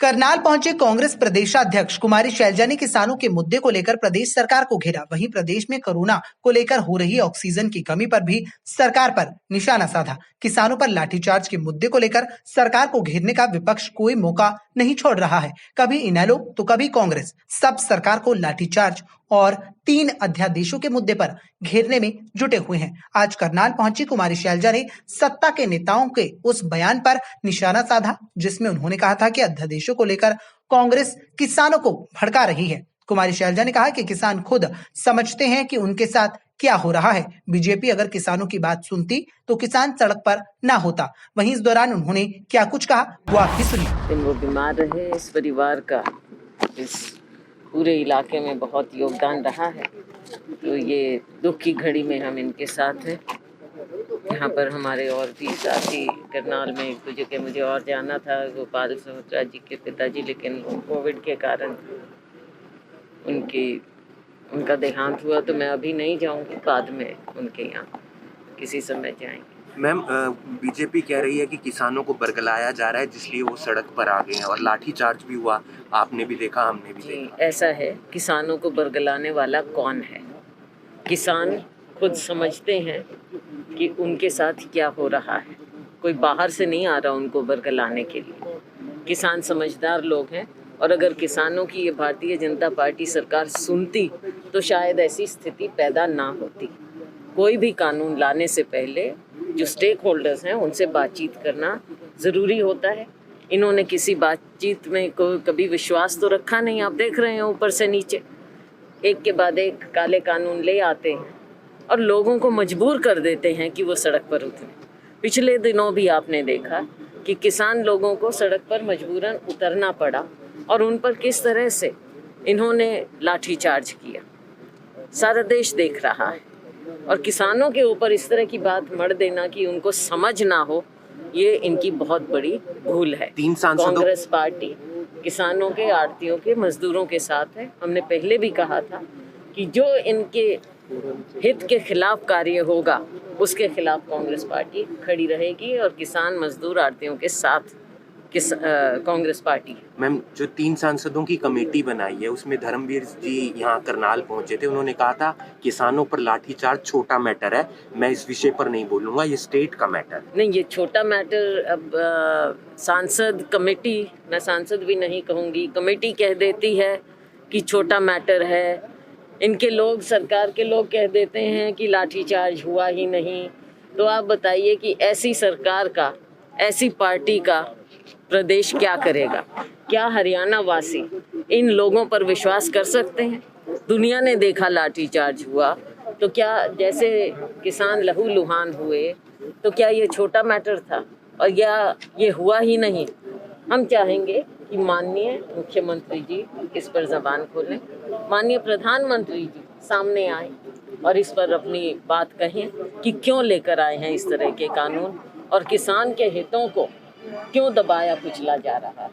करनाल पहुंचे कांग्रेस प्रदेशाध्यक्ष कुमारी शैलजा ने किसानों के मुद्दे को लेकर प्रदेश सरकार को घेरा। वहीं प्रदेश में कोरोना को लेकर हो रही ऑक्सीजन की कमी पर भी सरकार पर निशाना साधा। किसानों पर लाठीचार्ज के मुद्दे को लेकर सरकार को घेरने का विपक्ष कोई मौका नहीं छोड़ रहा है। कभी इनेलो तो कभी कांग्रेस, सब सरकार को लाठीचार्ज और 3 अध्यादेशों के मुद्दे पर घेरने में जुटे हुए हैं। आज करनाल पहुंची कुमारी शैलजा ने सत्ता के नेताओं के उस बयान पर निशाना साधा जिसमें उन्होंने कहा था कि अध्यादेशों को लेकर कांग्रेस किसानों को भड़का रही है। कुमारी शैलजा ने कहा कि किसान खुद समझते हैं कि उनके साथ क्या हो रहा है। बीजेपी अगर किसानों की बात सुनती तो किसान सड़क पर ना होता। वहीं इस दौरान उन्होंने क्या कुछ कहा वो आप भी सुनिए। वो बीमार रहे, इस परिवार का इस पूरे इलाके में बहुत योगदान रहा है, तो ये दुख की घड़ी में हम इनके साथ हैं। यहाँ पर हमारे और भी साथी करनाल में एक दो जगह मुझे और जाना था, गोपाल सहोत्रा जी के पिताजी, लेकिन कोविड के कारण उनका देहांत हुआ, तो मैं अभी नहीं जाऊँगी, बाद में उनके यहाँ किसी समय जाएंगे। मैम, बीजेपी कह रही है कि किसानों को बरगलाया जा रहा है, जिसलिए वो सड़क पर आ गए हैं और लाठीचार्ज भी हुआ। आपने भी देखा, हमने भी देखा। ऐसा है, किसानों को बरगलाने वाला कौन है? किसान खुद समझते हैं कि उनके साथ क्या हो रहा है। कोई बाहर से नहीं आ रहा उनको बरगलाने के लिए। किसान समझदार लोग हैं, और अगर किसानों की ये भारतीय जनता पार्टी सरकार सुनती तो शायद ऐसी स्थिति पैदा ना होती। कोई भी कानून लाने से पहले जो स्टेक होल्डर्स हैं उनसे बातचीत करना ज़रूरी होता है। इन्होंने किसी बातचीत में कभी विश्वास तो रखा नहीं। आप देख रहे हैं ऊपर से नीचे एक के बाद एक काले कानून ले आते हैं और लोगों को मजबूर कर देते हैं कि वो सड़क पर उतरें। पिछले दिनों भी आपने देखा कि किसान लोगों को सड़क पर मजबूरन उतरना पड़ा और उन पर किस तरह से इन्होंने लाठीचार्ज किया। सारा देश देख रहा है, और किसानों के ऊपर इस तरह की बात मढ़ देना कि उनको समझ ना हो, ये इनकी बहुत बड़ी भूल है। कांग्रेस पार्टी किसानों के, आड़तियों के, मजदूरों के साथ है। हमने पहले भी कहा था कि जो इनके हित के खिलाफ कार्य होगा उसके खिलाफ कांग्रेस पार्टी खड़ी रहेगी, और किसान, मजदूर, आड़तियों के साथ कांग्रेस पार्टी। मैम, जो 3 सांसदों की कमेटी बनाई है उसमें धर्मवीर जी यहाँ करनाल पहुंचे थे। उन्होंने कहा था किसानों पर लाठीचार्ज छोटा मैटर है, मैं इस विषय पर नहीं बोलूंगा, ये स्टेट का मैटर नहीं। ये छोटा मैटर अब सांसद कमेटी, मैं सांसद भी नहीं कहूँगी, कमेटी कह देती है कि छोटा मैटर है। इनके लोग, सरकार के लोग कह देते हैं कि लाठीचार्ज हुआ ही नहीं। तो आप बताइए कि ऐसी सरकार का, ऐसी पार्टी का प्रदेश क्या करेगा? क्या हरियाणा वासी इन लोगों पर विश्वास कर सकते हैं? दुनिया ने देखा लाठीचार्ज हुआ, तो क्या जैसे किसान लहूलुहान हुए, तो क्या ये छोटा मैटर था? और या ये हुआ ही नहीं? हम चाहेंगे कि माननीय मुख्यमंत्री जी इस पर जबान खोलें, माननीय प्रधानमंत्री जी सामने आए और इस पर अपनी बात कहें कि क्यों लेकर आए हैं इस तरह के कानून, और किसान के हितों को क्यों दबाया कुचला जा रहा है।